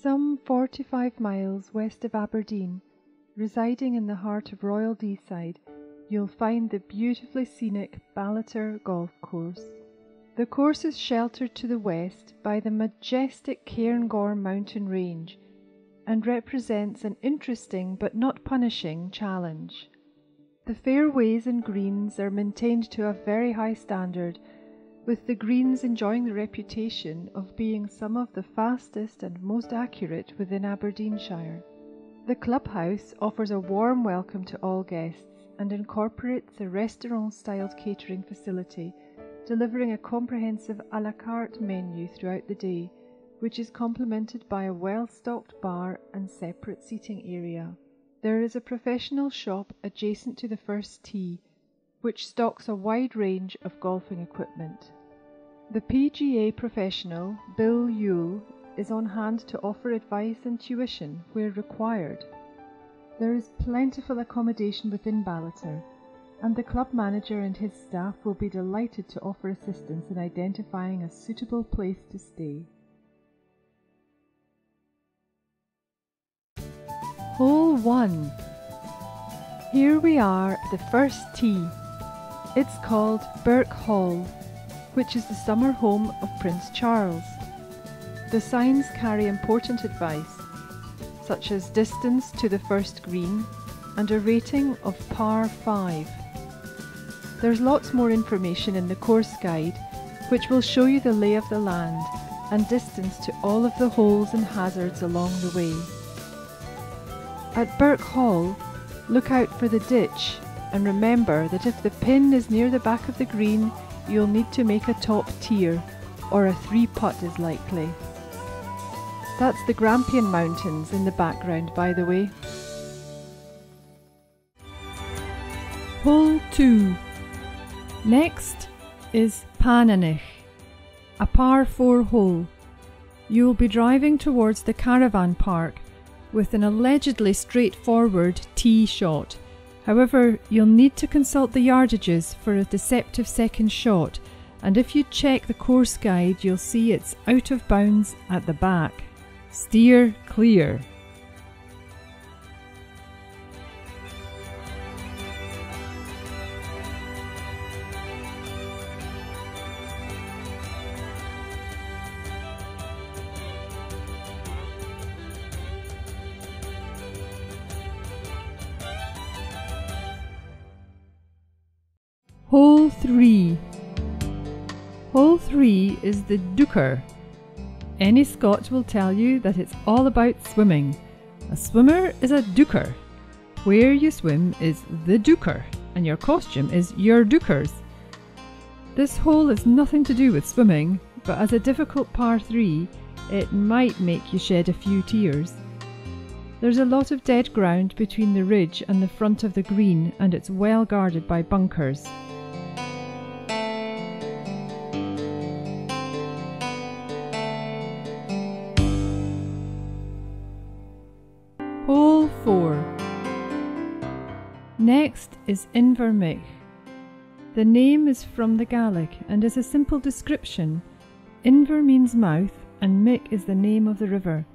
Some 45 miles west of Aberdeen, residing in the heart of Royal Deeside, you'll find the beautifully scenic Ballater Golf Course. The course is sheltered to the west by the majestic Cairngorm mountain range and represents an interesting but not punishing challenge. The fairways and greens are maintained to a very high standard, with the greens enjoying the reputation of being some of the fastest and most accurate within Aberdeenshire. The clubhouse offers a warm welcome to all guests and incorporates a restaurant-styled catering facility, delivering a comprehensive à la carte menu throughout the day, which is complemented by a well-stocked bar and separate seating area. There is a professional shop adjacent to the first tee, which stocks a wide range of golfing equipment. The PGA professional, Bill Yule, is on hand to offer advice and tuition where required. There is plentiful accommodation within Ballater, and the club manager and his staff will be delighted to offer assistance in identifying a suitable place to stay. Hole 1. Here we are at the first tee. It's called Birk Hall, which is the summer home of Prince Charles. The signs carry important advice, such as distance to the first green and a rating of par 5. There's lots more information in the course guide, which will show you the lay of the land and distance to all of the holes and hazards along the way. At Birk Hall, look out for the ditch and remember that if the pin is near the back of the green, you'll need to make a top tier, or a 3-putt is likely. That's the Grampian Mountains in the background, by the way. Hole 2. Next is Pananich, a par 4 hole. You will be driving towards the caravan park with an allegedly straightforward tee shot. However, you'll need to consult the yardages for a deceptive second shot, and if you check the course guide, you'll see it's out of bounds at the back. Steer clear. Hole 3. Hole 3 is the Dooker. Any Scot will tell you that it's all about swimming. A swimmer is a dooker. Where you swim is the dooker, and your costume is your dookers. This hole has nothing to do with swimming, but as a difficult par 3, it might make you shed a few tears. There's a lot of dead ground between the ridge and the front of the green, and it's well guarded by bunkers. Hole 4. Next is Invermich. The name is from the Gaelic and is a simple description. Inver means mouth and Mich is the name of the river.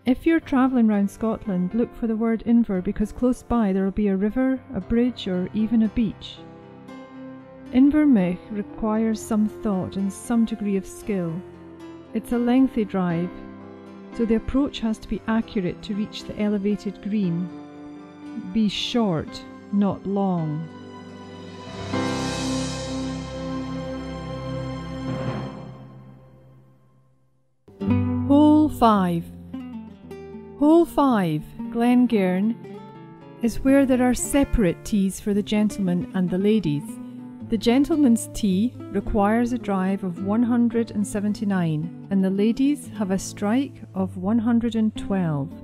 If you're travelling around Scotland, look for the word Inver because close by there will be a river, a bridge or even a beach. Invermich requires some thought and some degree of skill. It's a lengthy drive, so the approach has to be accurate to reach the elevated green. Be short, not long. Hole 5. Hole 5, Glencairn, is where there are separate tees for the gentlemen and the ladies. The gentleman's tee requires a drive of 179 and the ladies have a strike of 112.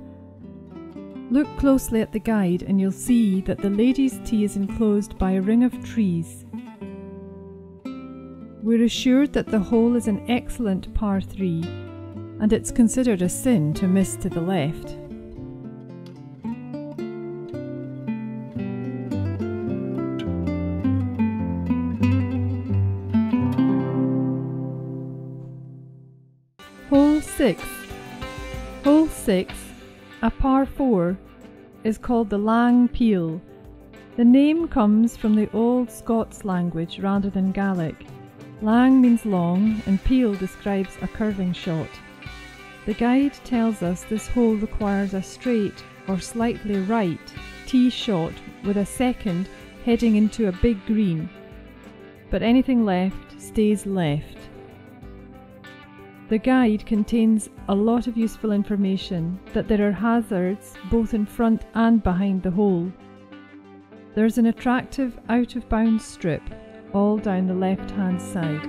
Look closely at the guide and you'll see that the ladies' tee is enclosed by a ring of trees. We're assured that the hole is an excellent par 3 and it's considered a sin to miss to the left. Hole 6. Hole 6, a par 4, is called the Lang Peel. The name comes from the old Scots language rather than Gaelic. Lang means long and peel describes a curving shot. The guide tells us this hole requires a straight or slightly right tee shot with a second heading into a big green, but anything left stays left. The guide contains a lot of useful information that there are hazards both in front and behind the hole. There's an attractive out-of-bounds strip all down the left-hand side.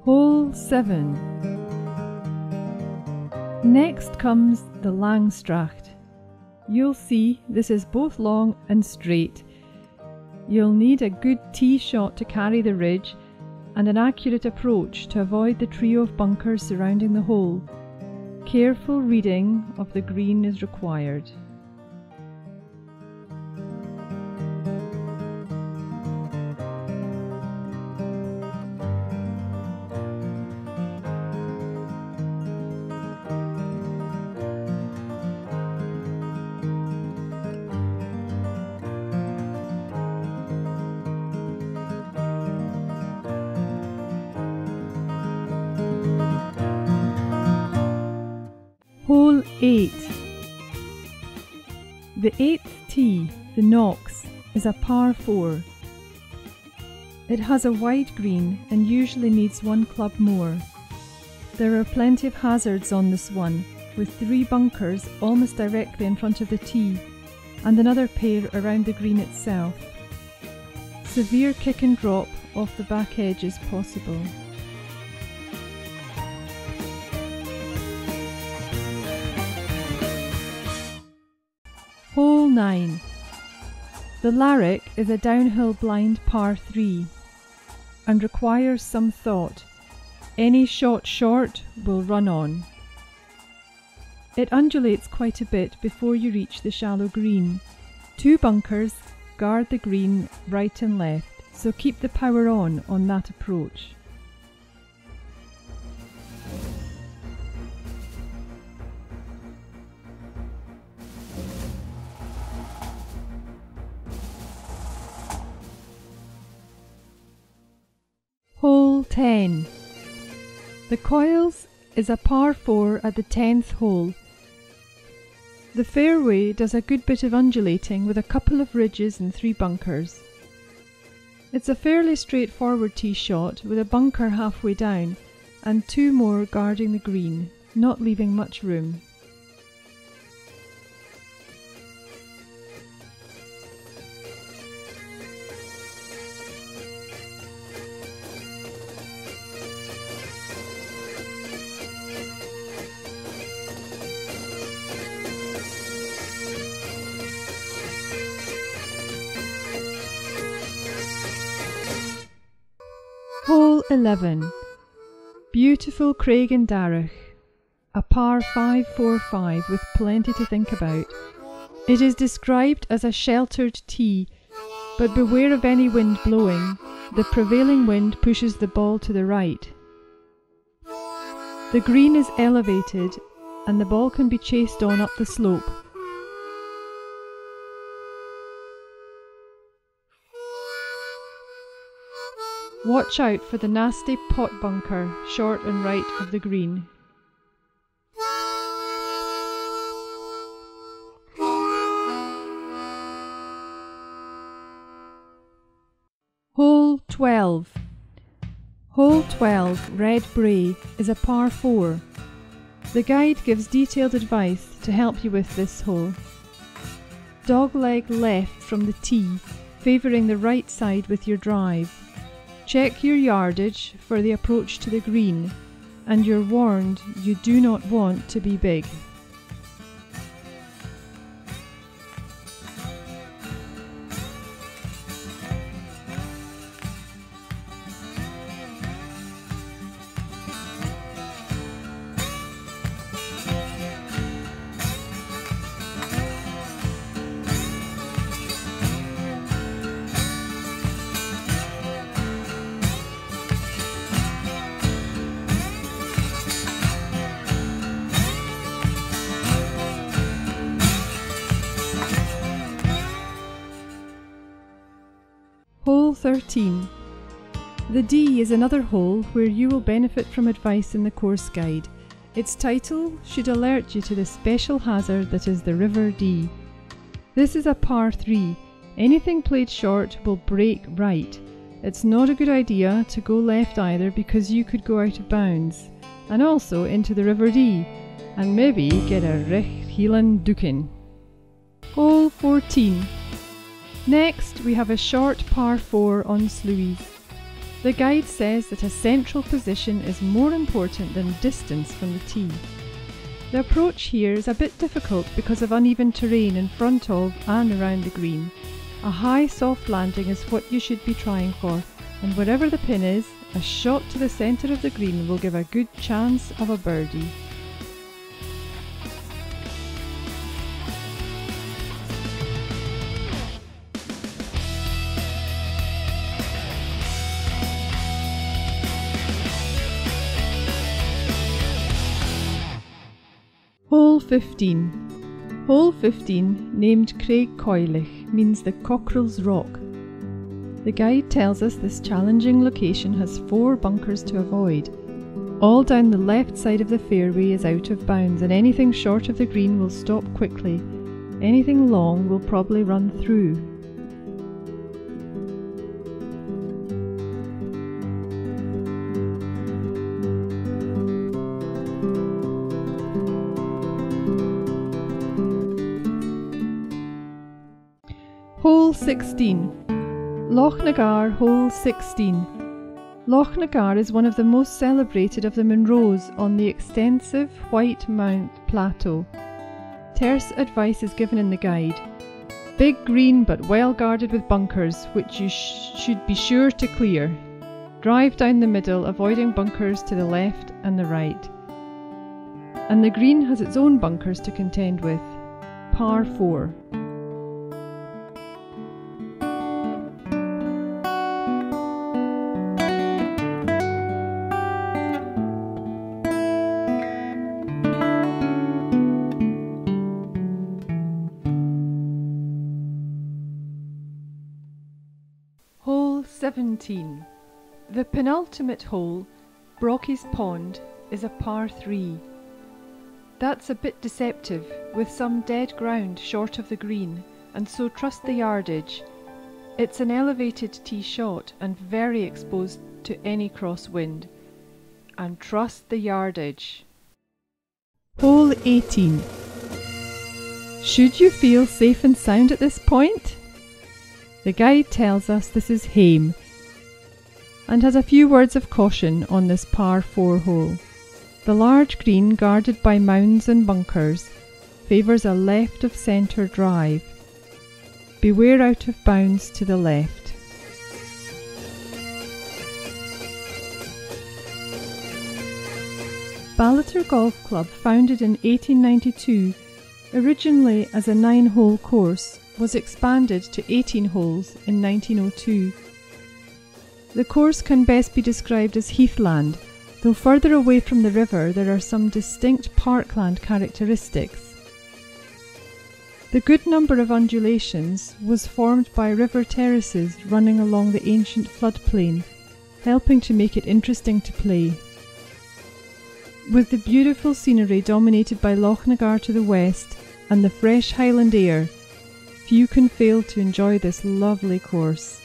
Hole 7. Next comes the Langstracht. You'll see this is both long and straight. You'll need a good tee shot to carry the ridge and an accurate approach to avoid the trio of bunkers surrounding the hole. Careful reading of the green is required. Hole 8. The 8th tee, the Knox, is a par 4. It has a wide green and usually needs one club more. There are plenty of hazards on this one, with 3 bunkers almost directly in front of the tee and another pair around the green itself. Severe kick and drop off the back edge is possible. Hole 9. The Larrick is a downhill blind par 3 and requires some thought. Any shot short will run on. It undulates quite a bit before you reach the shallow green. 2 bunkers guard the green right and left, so keep the power on that approach. Hole 10. The Coils is a par 4 at the 10th hole. The fairway does a good bit of undulating with a couple of ridges and 3 bunkers. It's a fairly straightforward tee shot with a bunker halfway down and 2 more guarding the green, not leaving much room. Hole 11. Beautiful Craig and Darragh, a par 5-4-5 with plenty to think about. It is described as a sheltered tee, but beware of any wind blowing. The prevailing wind pushes the ball to the right. The green is elevated and the ball can be chased on up the slope. Watch out for the nasty pot bunker short and right of the green. Hole 12. Hole 12, Red Brae, is a par 4. The guide gives detailed advice to help you with this hole. Dogleg left from the tee, favouring the right side with your drive. Check your yardage for the approach to the green, and you're warned you do not want to be big. 13. The D is another hole where you will benefit from advice in the course guide. Its title should alert you to the special hazard that is the River Dee. This is a par 3. Anything played short will break right. It's not a good idea to go left either because you could go out of bounds and also into the River Dee and maybe get a recht heelen duiken. Hole 14. Next we have a short par 4 on Sluice. The guide says that a central position is more important than distance from the tee. The approach here is a bit difficult because of uneven terrain in front of and around the green. A high soft landing is what you should be trying for, and wherever the pin is, a shot to the centre of the green will give a good chance of a birdie. Hole 15. Hole 15, named Craig Coilich, means the Cockerel's Rock. The guide tells us this challenging location has 4 bunkers to avoid. All down the left side of the fairway is out of bounds and anything short of the green will stop quickly. Anything long will probably run through. Hole 16. Loch Nagar, hole 16. Loch Nagar is one of the most celebrated of the Munros on the extensive White Mount Plateau. Terse advice is given in the guide. Big green but well guarded with bunkers, which you should be sure to clear. Drive down the middle, avoiding bunkers to the left and the right. And the green has its own bunkers to contend with. Par 4. Hole 17. The penultimate hole, Brocky's Pond, is a par 3. That's a bit deceptive, with some dead ground short of the green, and so trust the yardage. It's an elevated tee shot and very exposed to any crosswind. And trust the yardage. Hole 18. Should you feel safe and sound at this point? The guide tells us this is Hame and has a few words of caution on this par 4 hole. The large green, guarded by mounds and bunkers, favours a left of centre drive. Beware out of bounds to the left. Ballater Golf Club, founded in 1892, originally as a 9-hole course, was expanded to 18 holes in 1902. The course can best be described as heathland, though further away from the river there are some distinct parkland characteristics. The good number of undulations was formed by river terraces running along the ancient floodplain, helping to make it interesting to play. With the beautiful scenery dominated by Loch Nagar to the west and the fresh Highland air, few can fail to enjoy this lovely course.